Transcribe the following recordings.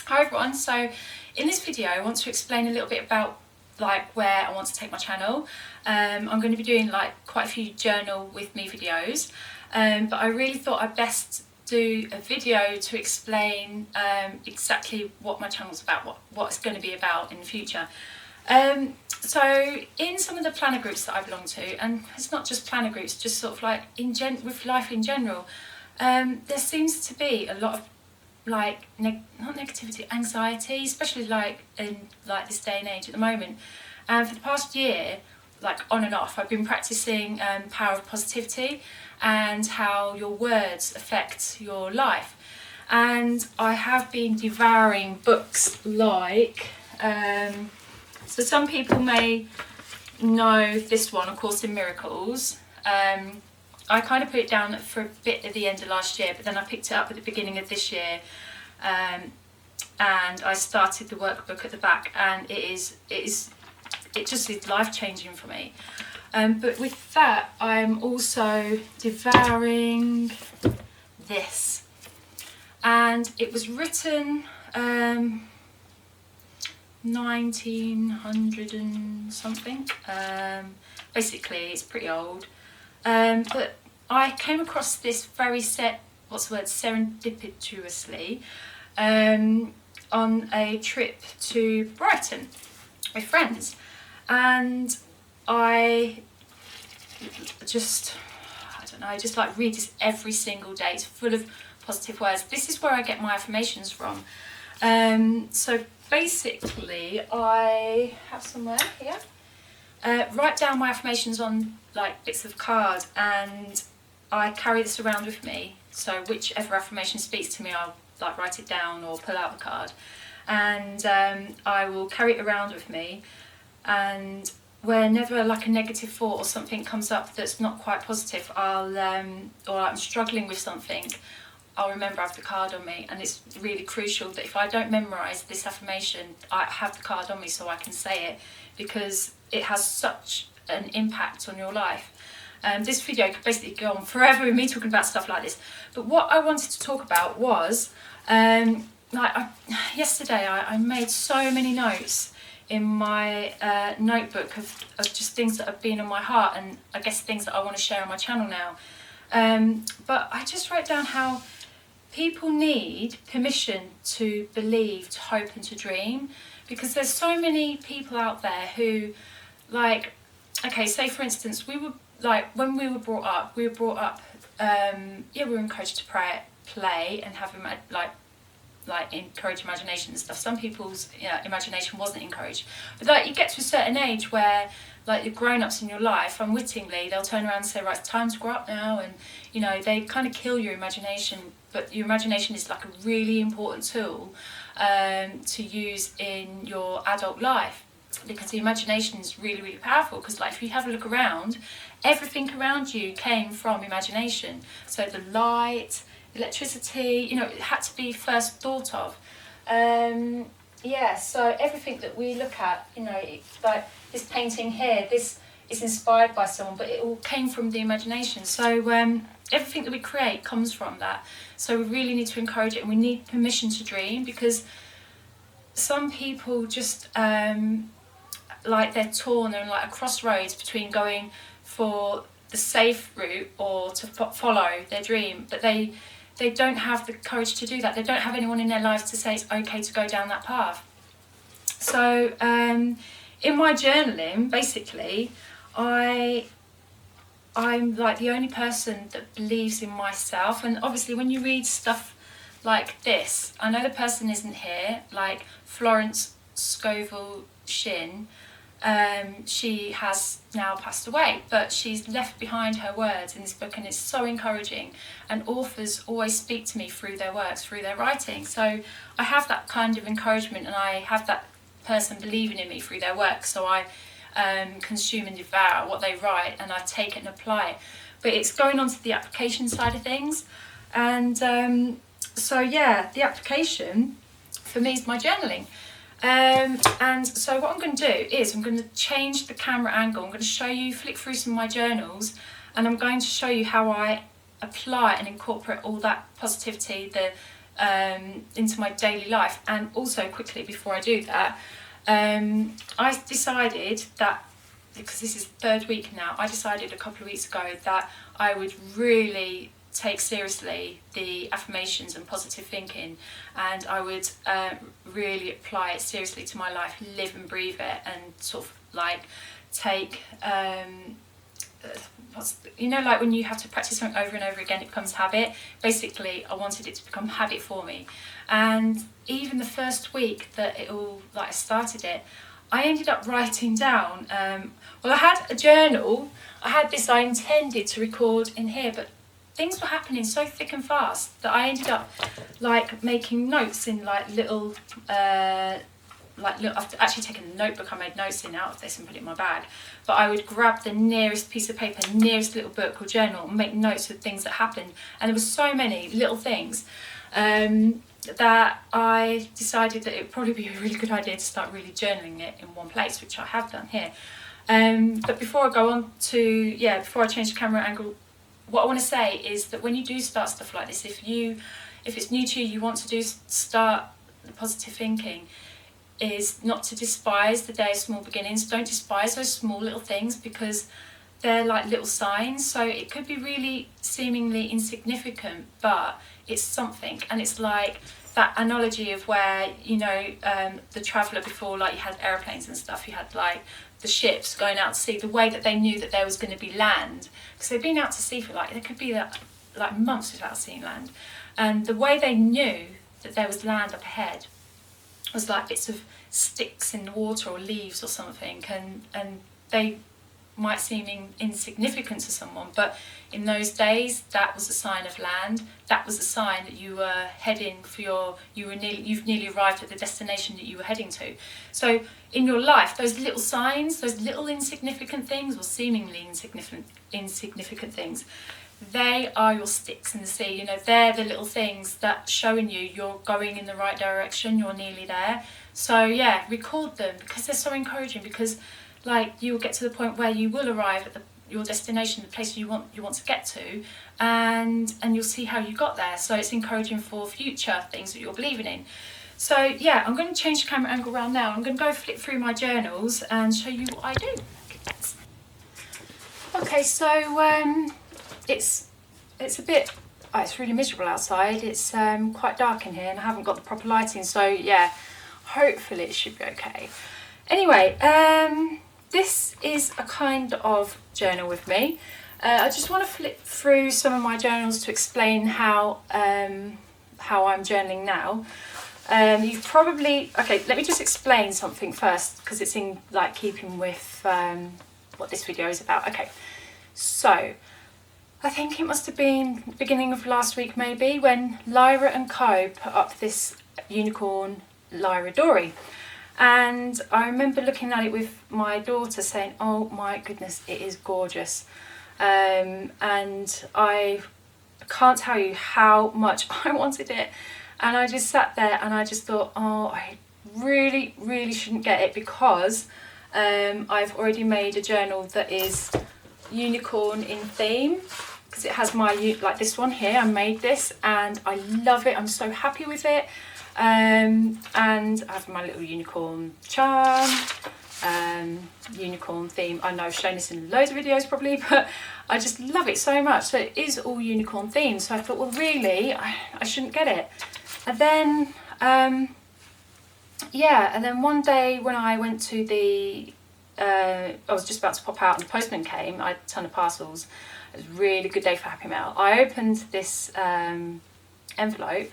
Hi everyone, so in this video I want to explain a little bit about like where I want to take my channel. I'm going to be doing like quite a few journal with me videos, but I really thought I'd best do a video to explain exactly what my channel's about, what it's going to be about in the future. So in some of the planner groups that I belong to, and it's not just planner groups, just sort of like with life in general, there seems to be a lot of like not negativity, anxiety, especially like in like this day and age at the moment. And for the past year, like on and off, I've been practicing power of positivity and how your words affect your life. And I have been devouring books like so some people may know this one, A Course in Miracles. I kind of put it down for a bit at the end of last year, but then I picked it up at the beginning of this year, and I started the workbook at the back, and it just is life-changing for me. But with that, I'm also devouring this, and it was written 1900 and something. Basically, it's pretty old. But I came across this very serendipitously on a trip to Brighton with friends, and I don't know, just like read this every single day. It's full of positive words. This is where I get my affirmations from. So basically, I have somewhere here. Write down my affirmations on like bits of card, and I carry this around with me. So whichever affirmation speaks to me, I'll like write it down or pull out the card, and I will carry it around with me. And whenever like a negative thought or something comes up that's not quite positive, or I'm struggling with something, I'll remember I have the card on me. And it's really crucial that if I don't memorise this affirmation, I have the card on me so I can say it, because it has such an impact on your life. This video could basically go on forever with me talking about stuff like this, but what I wanted to talk about was yesterday I made so many notes in my notebook of just things that have been on my heart, and I guess things that I want to share on my channel now. But I just wrote down how people need permission to believe, to hope and to dream, because there's so many people out there who, like, okay, say for instance, we were like, when we were brought up, we were encouraged to play and have like encourage imagination and stuff. Some people's imagination wasn't encouraged, but like you get to a certain age where like the grown-ups in your life, unwittingly, they'll turn around and say, right, it's time to grow up now, and they kind of kill your imagination. But your imagination is like a really important tool to use in your adult life, because the imagination is really, really powerful. Because like if you have a look around, everything around you came from imagination. So the light, electricity, it had to be first thought of. So everything that we look at, like this painting here, this is inspired by someone, but it all came from the imagination. So everything that we create comes from that. So we really need to encourage it, and we need permission to dream, because some people just like they're torn, they're like a crossroads between going for the safe route or to follow their dream, but they don't have the courage to do that. They don't have anyone in their lives to say it's okay to go down that path. So in my journaling, basically, I'm like the only person that believes in myself. And obviously when you read stuff like this, I know the person isn't here, like Florence Scovel Shinn. She has now passed away, but she's left behind her words in this book, and it's so encouraging. And authors always speak to me through their works, through their writing. So I have that kind of encouragement, and I have that person believing in me through their work. So I consume and devour what they write, and I take it and apply it. But it's going on to the application side of things. And the application for me is my journaling. And so what I'm going to do is I'm going to change the camera angle. I'm going to flick through some of my journals, and I'm going to show you how I apply and incorporate all that positivity, the into my daily life. And also quickly before I do that, I decided that, because this is third week now, I decided a couple of weeks ago that I would really take seriously the affirmations and positive thinking, and I would really apply it seriously to my life, live and breathe it, and sort of like take like when you have to practice something over and over again, it becomes habit. Basically, I wanted it to become habit for me. And even the first week that it all, like, I started it, I ended up writing down, I had a journal. I had this I intended to record in here, but things were happening so thick and fast that I ended up like making notes in like little, I've actually taken a notebook I made notes in out of this and put it in my bag. But I would grab the nearest piece of paper, nearest little book or journal, and make notes of things that happened. And there were so many little things that I decided that it would probably be a really good idea to start really journaling it in one place, which I have done here. But before I go on to, before I change the camera angle, what I want to say is that when you do start stuff like this, if it's new to you, you want to start the positive thinking, is not to despise the day of small beginnings. Don't despise those small little things, because they're like little signs. So it could be really seemingly insignificant, but it's something. And it's like that analogy of where, the traveller before, like you had aeroplanes and stuff, you had like the ships going out to sea, the way that they knew that there was going to be land, because they've been out to sea for there could be like months without seeing land. And the way they knew that there was land up ahead was like bits of sticks in the water or leaves or something, and they might seem insignificant to someone, but in those days that was a sign of land. That was a sign that you were heading for you've nearly arrived at the destination that you were heading to. So in your life, those little signs, those little insignificant things, or seemingly insignificant things, they are your sticks in the sea. They're the little things that showing you're going in the right direction, you're nearly there. So record them, because they're so encouraging, because like you will get to the point where you will arrive at your destination, the place you want to get to, and you'll see how you got there. So it's encouraging for future things that you're believing in. So I'm going to change the camera angle around now. I'm going to go flip through my journals and show you what I do. Okay, so it's a bit, it's really miserable outside. It's quite dark in here and I haven't got the proper lighting, so hopefully it should be okay. Anyway, this is a kind of journal with me. I just want to flip through some of my journals to explain how I'm journaling now. You've probably, let me just explain something first, because it's in like keeping with what this video is about. Okay, so I think it must have been beginning of last week maybe, when Lyra and Co put up this unicorn Lyra Dory. And I remember looking at it with my daughter saying, oh my goodness, it is gorgeous. And I can't tell you how much I wanted it. And I just sat there and I just thought, oh, I really, really shouldn't get it, because I've already made a journal that is unicorn in theme, because it has my, like this one here, I made this and I love it. I'm so happy with it. And I have my little unicorn charm, unicorn theme. I know I've shown this in loads of videos probably, but I just love it so much. So it is all unicorn themed. So I thought, well, really, I shouldn't get it. And then, and then one day when I went to I was just about to pop out and the postman came, I had a ton of parcels. It was a really good day for Happy Mail. I opened this envelope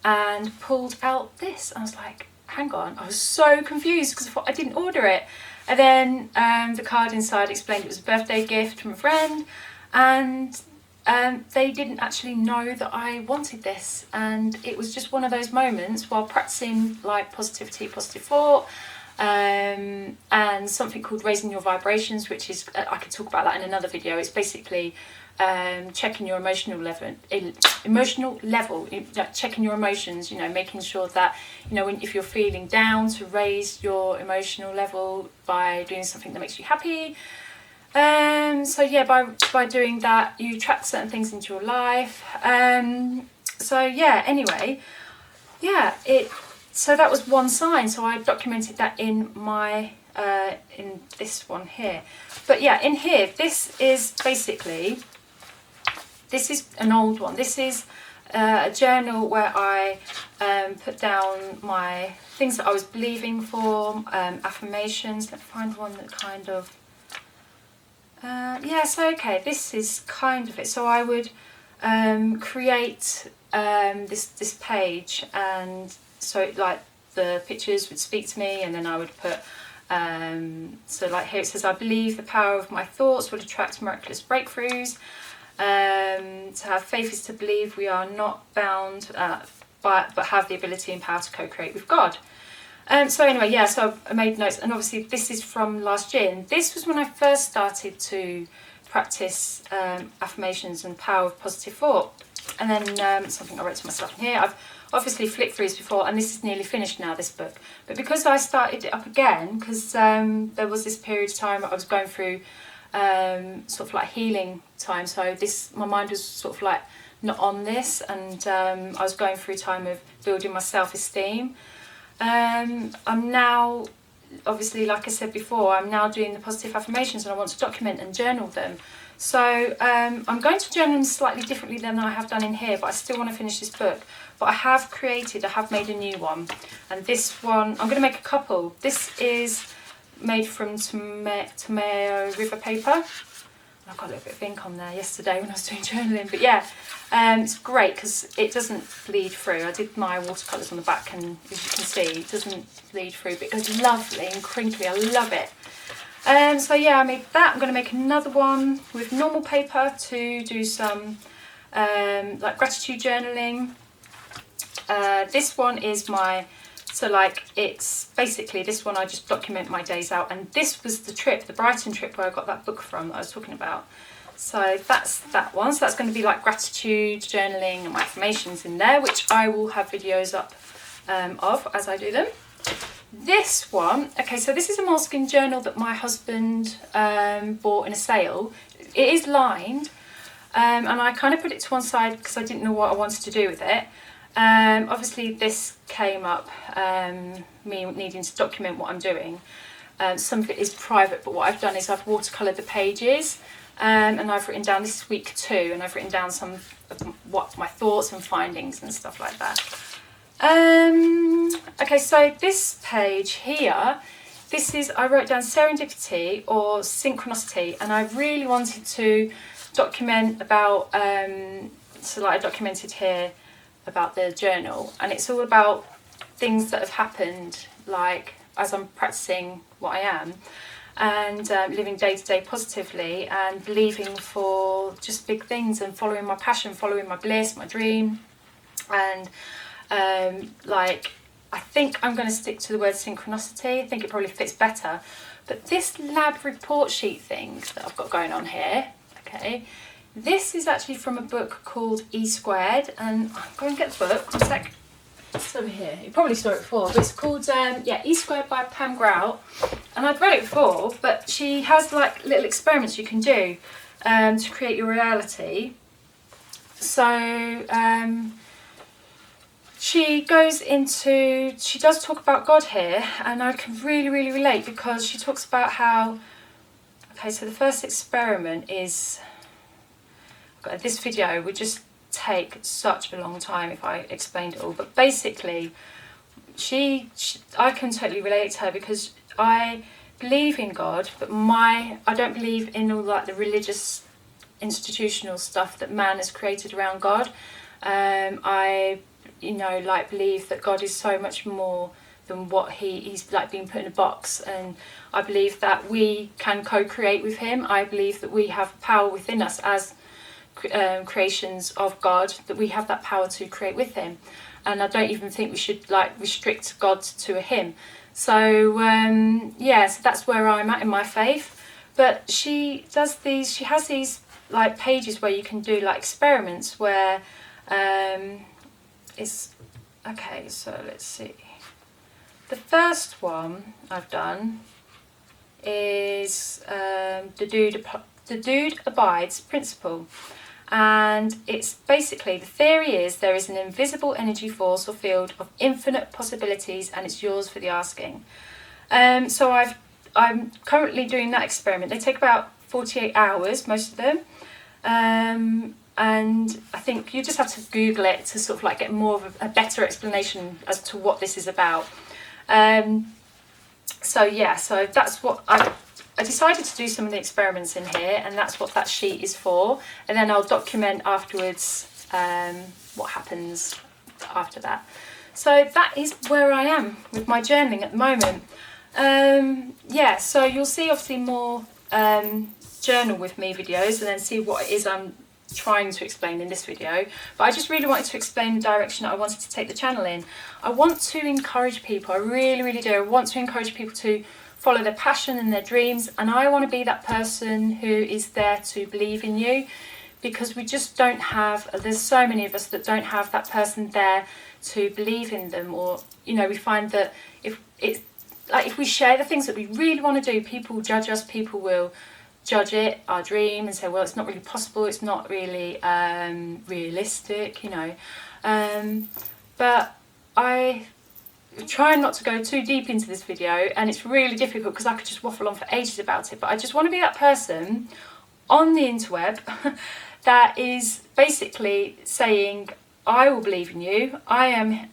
and pulled out this. I was like, hang on, I was so confused because I thought I didn't order it. And then the card inside explained it was a birthday gift from a friend, and they didn't actually know that I wanted this. And it was just one of those moments while practicing like positivity, positive thought, and something called raising your vibrations, which is, I could talk about that in another video. It's basically checking your emotional level, checking your emotions, making sure that, if you're feeling down, to raise your emotional level by doing something that makes you happy. By doing that, you attract certain things into your life. Anyway, yeah, so that was one sign. So I documented that in my in this one here. But yeah, in here, this is an old one. This is a journal where I put down my things that I was believing for, affirmations. Let's find one that kind of, this is kind of it. So I would create this page, and so like the pictures would speak to me, and then I would put, so like here it says, I believe the power of my thoughts would attract miraculous breakthroughs. To have faith is to believe we are not bound but have the ability and power to co-create with God. So anyway, yeah, so I made notes, and obviously this is from last year, and this was when I first started to practice affirmations and power of positive thought. And then something I wrote to myself in here, I've obviously flicked through this before, and this is nearly finished now, this book, but because I started it up again, because there was this period of time I was going through sort of like healing time, so my mind was sort of like not on this, and I was going through a time of building my self-esteem. I'm now, obviously, like I said before, I'm now doing the positive affirmations, and I want to document and journal them. So I'm going to journal them slightly differently than I have done in here, but I still want to finish this book. But I have made a new one, and this one, I'm going to make a couple. This is made from Tomato River paper. I got a little bit of ink on there yesterday when I was doing journaling, but yeah, it's great because it doesn't bleed through. I did my watercolours on the back, and as you can see, it doesn't bleed through, but it goes lovely and crinkly. I love it. So yeah, I made that. I'm going to make another one with normal paper to do some like gratitude journaling. This one is it's basically this one I just document my days out, and this was the Brighton trip where I got that book from that I was talking about. So that's that one. So that's going to be like gratitude journaling and my affirmations in there, which I will have videos up of as I do them. This one, okay, so this is a Moleskine journal that my husband bought in a sale. It is lined, and I kind of put it to one side because I didn't know what I wanted to do with it. Obviously this came up, me needing to document what I'm doing. Some of it is private, but what I've done is I've watercoloured the pages, and I've written down, this is week 2, and I've written down some of what my thoughts and findings and stuff like that. Okay, so this page here, I wrote down serendipity or synchronicity, and I really wanted to document about, so like I documented here about the journal, and it's all about things that have happened, like as I'm practicing what I am, and living day to day positively, and believing for just big things, and following my passion, following my bliss, my dream. And I think I'm going to stick to the word synchronicity. I think it probably fits better. But this lab report sheet thing that I've got going on here, okay, this is actually from a book called E Squared, and I'm going to get the book, one sec. It's over here. You probably saw it before, but it's called E Squared by Pam Grout, and I'd read it before, but she has like little experiments you can do to create your reality. So she does talk about God here, and I can really, really relate, because she talks about how, okay, so the first experiment is, this video would just take such a long time if I explained it all, but basically I can totally relate to her, because I believe in God, but I don't believe in all like the religious institutional stuff that man has created around God. I believe that God is so much more than what he's like being put in a box, and I believe that we can co-create with him. I believe that we have power within us as creations of God, that we have that power to create with him, and I don't even think we should like restrict God to a him. So so that's where I'm at in my faith. But she has these like pages where you can do like experiments where it's okay, so let's see. The first one I've done is the dude abides principle, And it's basically, the theory is there is an invisible energy force or field of infinite possibilities, and it's yours for the asking. So I'm currently doing that experiment. They take about 48 hours, most of them. And I think you just have to Google it to sort of like get more of a better explanation as to what this is about. So that's what I decided to do some of the experiments in here, and that's what that sheet is for. And then I'll document afterwards what happens after that. So that is where I am with my journaling at the moment. So you'll see obviously more journal with me videos, and then see what it is I'm trying to explain in this video. But I just really wanted to explain the direction that I wanted to take the channel in. I want to encourage people, I really do. I want to encourage people to follow their passion and their dreams, and I want to be that person who is there to believe in you, because we just don't have, there's so many of us that don't have that person there to believe in them. Or, you know, we find that if we share the things that we really want to do, people judge us, people will judge it, our dream, and say, well, it's not really possible, it's not really realistic, you know. But I try not to go too deep into this video, and it's really difficult because I could just waffle on for ages about it. But I just want to be that person on the interweb that is basically saying, I will believe in you, I'm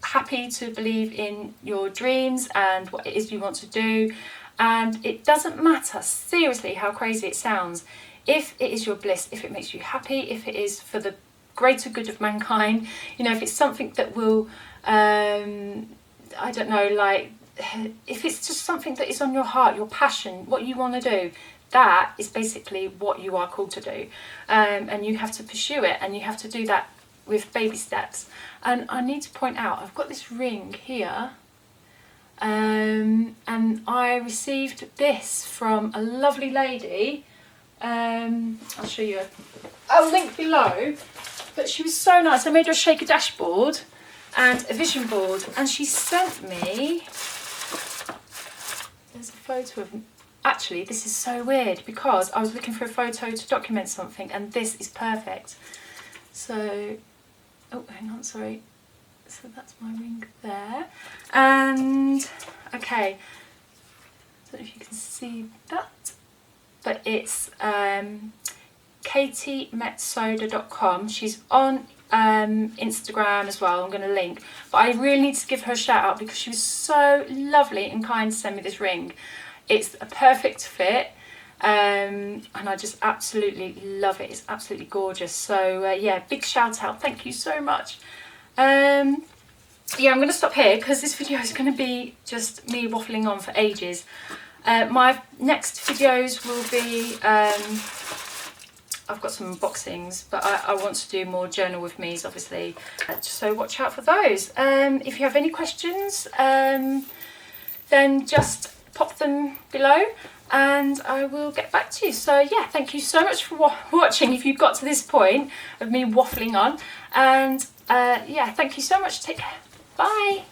happy to believe in your dreams and what it is you want to do. And it doesn't matter, seriously, how crazy it sounds, if it is your bliss, if it makes you happy, if it is for the greater good of mankind, you know, if it's something that will, I don't know, like, if it's just something that is on your heart, your passion, what you want to do, that is basically what you are called to do. And you have to pursue it, and you have to do that with baby steps. And I need to point out, I've got this ring here. And I received this from a lovely lady. I'll show you. I'll link below. But she was so nice. I made her a shaker dashboard and a vision board, and she sent me. There's a photo of. Actually, this is so weird because I was looking for a photo to document something, and this is perfect. So, oh, hang on, sorry. So that's my ring there. And, okay, I don't know if you can see that, but it's katiemetsoda.com. She's on Instagram as well, I'm going to link. But I really need to give her a shout out because she was so lovely and kind to send me this ring. It's a perfect fit. And I just absolutely love it. It's absolutely gorgeous. So yeah, big shout out. Thank you so much. Yeah, I'm going to stop here because this video is going to be just me waffling on for ages. My next videos will be, I've got some unboxings, but I want to do more journal with me's, obviously. So watch out for those. If you have any questions, then just pop them below and I will get back to you. So yeah, thank you so much for watching if you've got to this point of me waffling on. And yeah, thank you so much. Take care. Bye.